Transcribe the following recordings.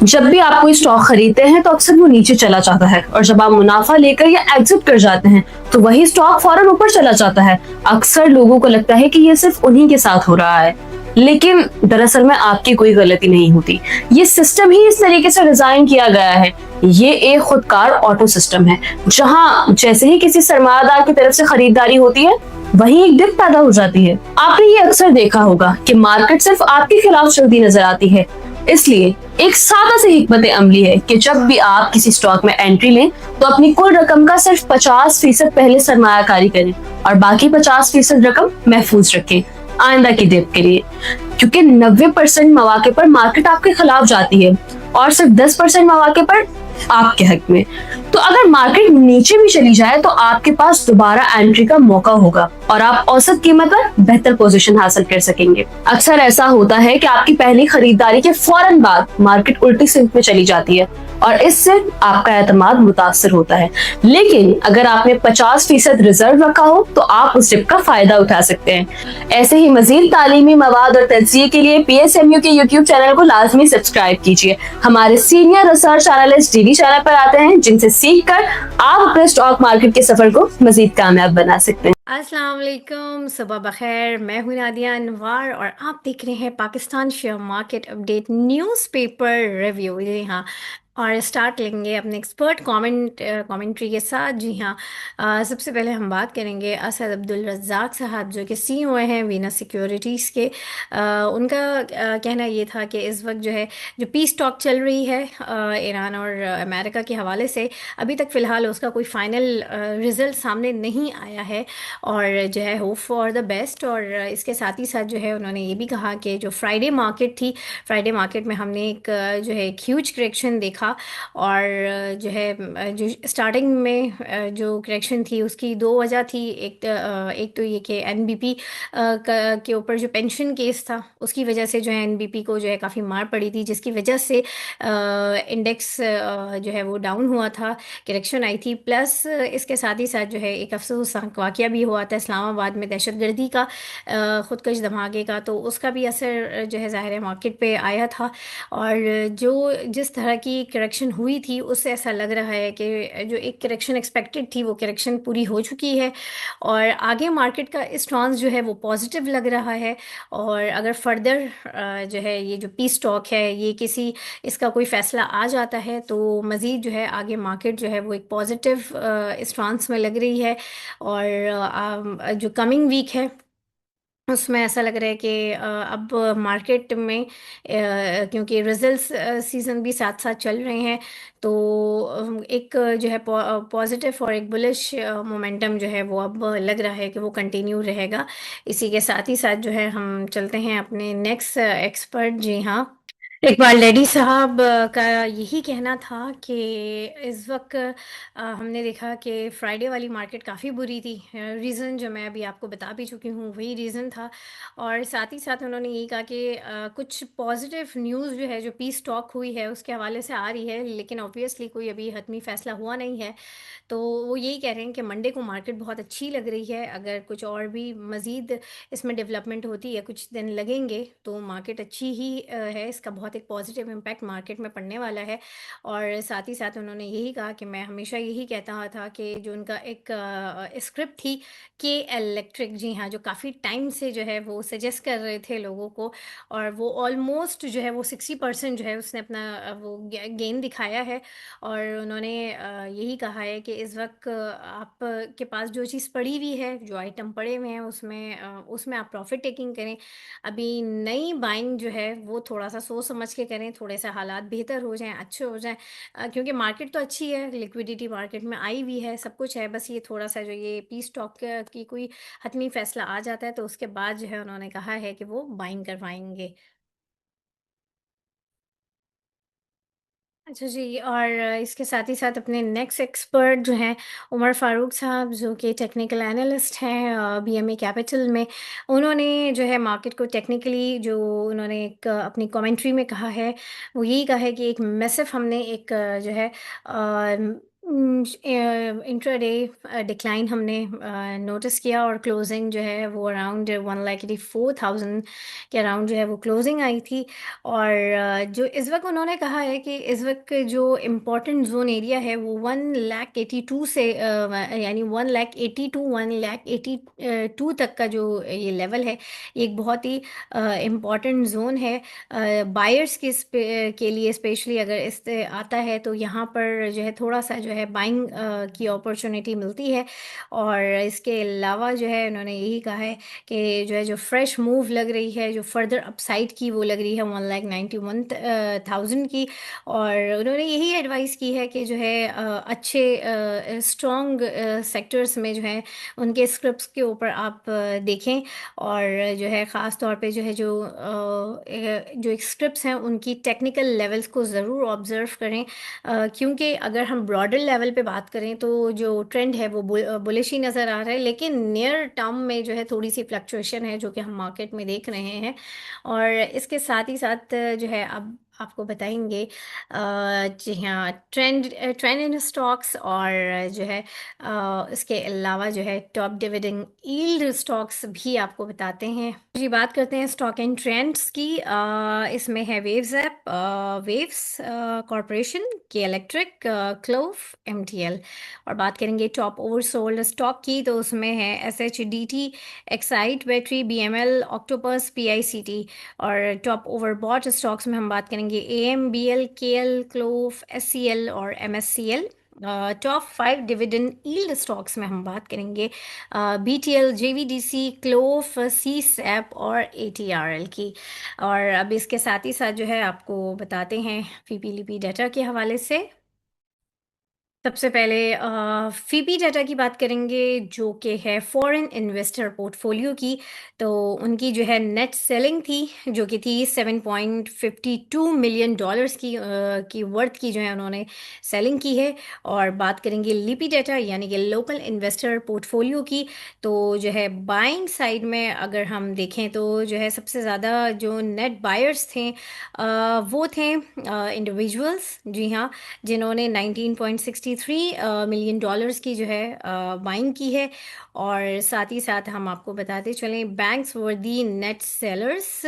जब भी आप कोई स्टॉक खरीदते हैं तो अक्सर वो नीचे चला जाता है और जब आप मुनाफा लेकर या एग्जिट कर जाते हैं तो वही स्टॉक फौरन ऊपर चला जाता है। अक्सर लोगों को लगता है कि ये सिर्फ उन्हीं के साथ हो रहा है, लेकिन दरअसल में आपकी कोई गलती नहीं होती। ये सिस्टम ही इस तरीके से डिजाइन किया गया है। ये एक खुदकार ऑटो सिस्टम है, जहां जैसे ही किसी सरमायादार की तरफ से खरीदारी होती है वहीं एक डिप पैदा हो जाती है। आपने ये अक्सर देखा होगा कि मार्केट सिर्फ आपके खिलाफ चलती नजर आती है। इसलिए एक सादा सी हिकमत अमली है कि जब भी आप किसी स्टॉक में एंट्री लें तो अपनी कुल रकम का सिर्फ 50% पहले सरमायाकारी करें और बाकी 50% रकम महफूज रखें आइंदा की डिप के लिए, क्योंकि 90% मौके पर मार्केट आपके खिलाफ जाती है और सिर्फ 10% मौके पर आपके हक में। तो अगर मार्केट नीचे भी चली जाए तो आपके पास दोबारा एंट्री का मौका होगा और आप औसत कीमत पर बेहतर पोजीशन हासिल कर सकेंगे। अक्सर ऐसा होता है कि आपकी पहली खरीदारी के फौरन बाद मार्केट उल्टी सिमत में चली जाती है और इससे आपका एतमाद मुतासर होता है, लेकिन अगर आपने 50% रिजर्व रखा हो तो आप उस डिप का फायदा उठा सकते हैं। ऐसे ही मजीद तालीमी मवाद और तज्जिये के लिए PSMU के YouTube चैनल को लाजमी सब्सक्राइब कीजिए। हमारे senior research analyst DD channel पर आते हैं, जिनसे सीख कर आप अपने स्टॉक मार्केट के सफर को मजीद कामयाब बना सकते हैं। अस्सलाम वालेकुम, सुबह बखैर। मैं हूं नादिया अनवार और आप देख रहे हैं Pakistan share market update newspaper review. जी हाँ, और स्टार्ट लेंगे अपने एक्सपर्ट कमेंट्री के साथ। जी हाँ, सबसे पहले हम बात करेंगे असद अब्दुल रज़ाक साहब, जो कि CEO हैं वीनस सिक्योरिटीज़ के। उनका कहना ये था कि इस वक्त जो है जो पीस टॉक चल रही है ईरान और अमेरिका के हवाले से, अभी तक फ़िलहाल उसका कोई फ़ाइनल रिज़ल्ट सामने नहीं आया है और जो है होप फॉर द बेस्ट। और इसके साथ ही साथ जो है उन्होंने ये भी कहा कि जो फ्राइडे मार्केट थी, फ्राइडे मार्केट में हमने एक जो है ह्यूज करेक्शन देखा और जो है जो स्टार्टिंग में जो करेक्शन थी उसकी दो वजह थी। एक तो ये कि NBP के ऊपर जो पेंशन केस था उसकी वजह से जो है NBP को जो है काफ़ी मार पड़ी थी, जिसकी वजह से इंडेक्स जो है वो डाउन हुआ था, करेक्शन आई थी। प्लस इसके साथ ही साथ जो है एक अफसोसनाक वाक़या भी हुआ था इस्लामाबाद में दहशतगर्दी का, ख़ुदकश धमाके का, तो उसका भी असर जो है ज़ाहिर है मार्केट पे आया था। और जो जिस तरह की करेक्शन हुई थी उससे ऐसा लग रहा है कि जो एक करेक्शन एक्सपेक्टेड थी वो करेक्शन पूरी हो चुकी है और आगे मार्केट का स्टांस जो है वो पॉजिटिव लग रहा है। और अगर फर्दर जो है ये जो पीस टॉक है ये किसी इसका कोई फ़ैसला आ जाता है तो मज़ीद जो है आगे मार्केट जो है वो एक पॉजिटिव स्टांस में लग रही है। और जो कमिंग वीक है उसमें ऐसा लग रहा है कि अब मार्केट में क्योंकि रिजल्ट्स सीज़न भी साथ साथ चल रहे हैं, तो एक जो है पॉजिटिव और एक बुलिश मोमेंटम जो है वो अब लग रहा है कि वो कंटिन्यू रहेगा। इसी के साथ ही साथ जो है हम चलते हैं अपने नेक्स्ट एक्सपर्ट। जी हाँ, इकबाल लेडी साहब का यही कहना था कि इस वक्त हमने देखा कि फ्राइडे वाली मार्केट काफ़ी बुरी थी। रीज़न जो मैं अभी आपको बता भी चुकी हूँ वही रीज़न था। और साथ ही साथ उन्होंने यही कहा कि कुछ पॉजिटिव न्यूज़ जो है जो पीस टॉक हुई है उसके हवाले से आ रही है, लेकिन ऑब्वियसली कोई अभी हतमी फ़ैसला हुआ नहीं है। तो वो यही कह रहे हैं कि मंडे को मार्केट बहुत अच्छी लग रही है। अगर कुछ और भी मज़ीद इसमें डेवलपमेंट होती है, कुछ दिन लगेंगे, तो मार्केट अच्छी ही है। इसका बहुत एक पॉजिटिव इम्पैक्ट मार्केट में पड़ने वाला है। और साथ ही साथ उन्होंने यही कहा कि मैं हमेशा यही कहता था कि जो उनका एक स्क्रिप्ट थी के इलेक्ट्रिक, जी हाँ, जो काफ़ी टाइम से जो है वो सजेस्ट कर रहे थे लोगों को, और वो ऑलमोस्ट जो है वो 60% जो है उसने अपना वो गेन दिखाया है। और उन्होंने यही कहा है कि इस वक्त आप के पास जो चीज़ पड़ी हुई है, जो आइटम पड़े हुए हैं, उसमें आप प्रॉफिट टेकिंग करें। अभी नई बाइंग जो है वो थोड़ा सा सोच समझ के करें, थोड़े से हालात बेहतर हो जाएं, अच्छे हो जाएं, क्योंकि मार्केट तो अच्छी है, लिक्विडिटी मार्केट में आई हुई है, सब कुछ है। बस ये थोड़ा सा जो ये पीस स्टॉक की कोई हतमी फैसला आ जाता है तो उसके बाद जो है उन्होंने कहा है कि वो बाइंग करवाएंगे। अच्छा जी, और इसके साथ ही साथ अपने नेक्स्ट एक्सपर्ट जो हैं उमर फ़ारूक साहब, जो कि टेक्निकल एनालिस्ट हैं BMA कैपिटल में। उन्होंने जो है मार्केट को टेक्निकली जो उन्होंने एक अपनी कमेंट्री में कहा है वो यही कहा है कि एक मैसिव हमने एक जो है इंट्राडे डिक्लाइन हमने नोटिस किया और क्लोजिंग जो है वो अराउंड 1,84,000 के अराउंड जो है वो क्लोजिंग आई थी। और जो इस वक्त उन्होंने कहा है कि इस वक्त जो इम्पोर्टेंट जोन एरिया है वो 1,82 से यानी 1,80 to 1,82 तक का जो ये लेवल है, ये एक बहुत ही इम्पॉर्टेंट जोन है बायर्स के लिए। स्पेशली अगर इस आता है तो यहाँ पर जो है थोड़ा सा जो है बाइंग की अपॉर्चुनिटी मिलती है। और इसके अलावा जो है उन्होंने यही कहा है कि जो फ्रेश मूव लग रही है, जो फर्दर अपसाइड की वो लग रही है 1,91,000 की। और उन्होंने यही एडवाइस की है कि जो है अच्छे स्ट्रॉन्ग सेक्टर्स में जो है उनके स्क्रिप्ट्स के ऊपर आप देखें। और जो है ख़ास तौर पे जो है जो स्क्रिप्ट्स हैं उनकी टेक्निकल लेवल्स को ज़रूर ऑब्ज़र्व करें। क्योंकि अगर हम ब्रॉडर लेवल पे बात करें तो जो ट्रेंड है वो बुलिश ही नज़र आ रहा है, लेकिन नियर टर्म में जो है थोड़ी सी फ्लक्चुएशन है जो कि हम मार्केट में देख रहे हैं। और इसके साथ ही साथ जो है अब आपको बताएंगे जी हाँ, ट्रेंड ट्रेंड इन स्टॉक्स। और जो है इसके अलावा जो है टॉप डिविडेंड यील्ड स्टॉक्स भी आपको बताते हैं। जी बात करते हैं स्टॉक एंड ट्रेंड्स की। इसमें है वेव्स ऐप, वेव्स कॉरपोरेशन, के इलेक्ट्रिक, क्लोव, एमटीएल। और बात करेंगे टॉप ओवरसोल्ड स्टॉक की तो उसमें है SHDT, Exide battery, BML, Octopus, PICT. और टॉप ओवरबॉट स्टॉक्स में हम बात करेंगे एएमबीएल, केएल, क्लोव, एससीएल और MSCL. Top 5 dividend yield stocks में हम बात करेंगे बीटीएल, जेवीडीसी, क्लोफ, सी सैप और एटीआरएल की। और अब इसके साथ ही साथ जो है आपको बताते हैं पीपीलीपी डाटा के हवाले से। सबसे पहले फीपी डाटा की बात करेंगे जो कि है फॉरेन इन्वेस्टर पोर्टफोलियो की। तो उनकी जो है नेट सेलिंग थी जो कि थी $7.52 मिलियन की वर्थ की जो है उन्होंने सेलिंग की है। और बात करेंगे लिपी डाटा यानी कि लोकल इन्वेस्टर पोर्टफोलियो की। तो जो है बाइंग साइड में अगर हम देखें तो जो है सबसे ज़्यादा जो नेट बायर्स थे वो थे इंडिविजुअल्स, जी हाँ, जिन्होंने 19.63 मिलियन डॉलर्स की जो है बाइंग की है। और साथ ही साथ हम आपको बताते चलें banks were the net sellers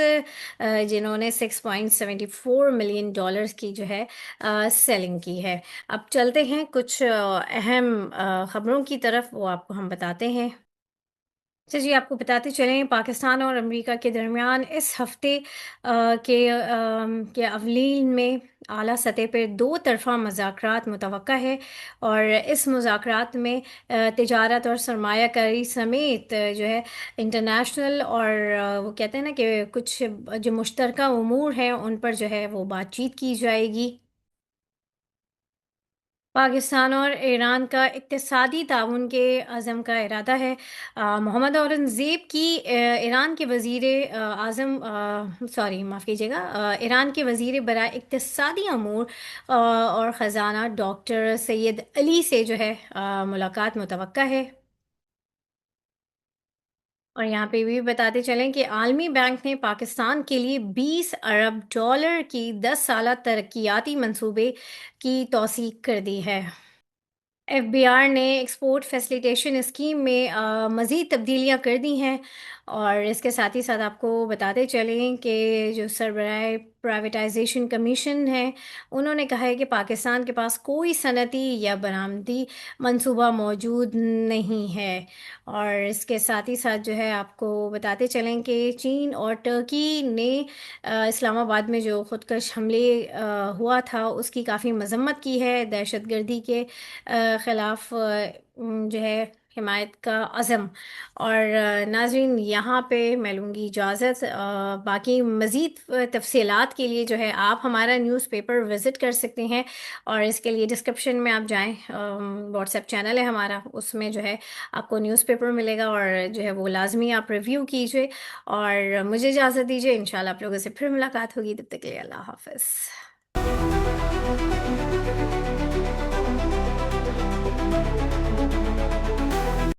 जिन्होंने 6.74 मिलियन डॉलर्स की जो है सेलिंग की है। अब चलते हैं कुछ अहम खबरों की तरफ, वो आपको हम बताते हैं। अच्छा जी, आपको बताते चलें पाकिस्तान और अमेरिका के दरमियान इस हफ्ते के अवलीन में आला सतह पर दो तरफ़ा मुज़ाकरात मुतवक्का है। और इस मुज़ाकरात में तिजारत और सरमायाकारी समेत जो है इंटरनेशनल और वो कहते हैं ना कि कुछ जो मुश्तरका उमूर हैं उन पर जो है वो बातचीत की जाएगी। पाकिस्तान और ईरान का इक़्तिसादी ताउन के अज़म का इरादा है। मोहम्मद औरंगज़ेब की ईरान के वज़ीर आज़म सॉरी माफ़ कीजिएगा, ईरान के वज़ीर बराए इक़्तिसादी अमूर और ख़जाना डॉक्टर सैयद अली से जो है मुलाकात मुतवक्का है। और यहाँ पे भी बताते चलें कि आलमी बैंक ने पाकिस्तान के लिए 20 अरब डॉलर की 10 साला तरक्याती मंसूबे की तौसीक कर दी है। एफबीआर ने एक्सपोर्ट फैसिलिटेशन स्कीम में मज़ीद तब्दीलियां कर दी हैं। और इसके साथ ही साथ आपको बताते चलें कि जो सरबराह प्राइवेटाइजेशन कमीशन है उन्होंने कहा है कि पाकिस्तान के पास कोई सनती या बरामदी मंसूबा मौजूद नहीं है। और इसके साथ ही साथ जो है आपको बताते चलें कि चीन और टर्की ने इस्लामाबाद में जो खुदकश हमले हुआ था उसकी काफ़ी मजम्मत की है। दहशतगर्दी के ख़िलाफ़ जो है हिमायत का अज़म। और नाज़रीन यहाँ पे मैं लूँगी इजाज़त। बाकी मज़ीद तफसीलात के लिए जो है आप हमारा न्यूज़पेपर विज़िट कर सकते हैं। और इसके लिए डिस्क्रिप्शन में आप जाएं, व्हाट्सएप चैनल है हमारा, उसमें जो है आपको न्यूज़पेपर मिलेगा और जो है वो लाजमी आप रिव्यू कीजिए। और मुझे इजाज़त दीजिए, इंशाल्लाह आप लोगों से फिर मुलाकात होगी। तब तक के लिए अल्लाह हाफ़िज़।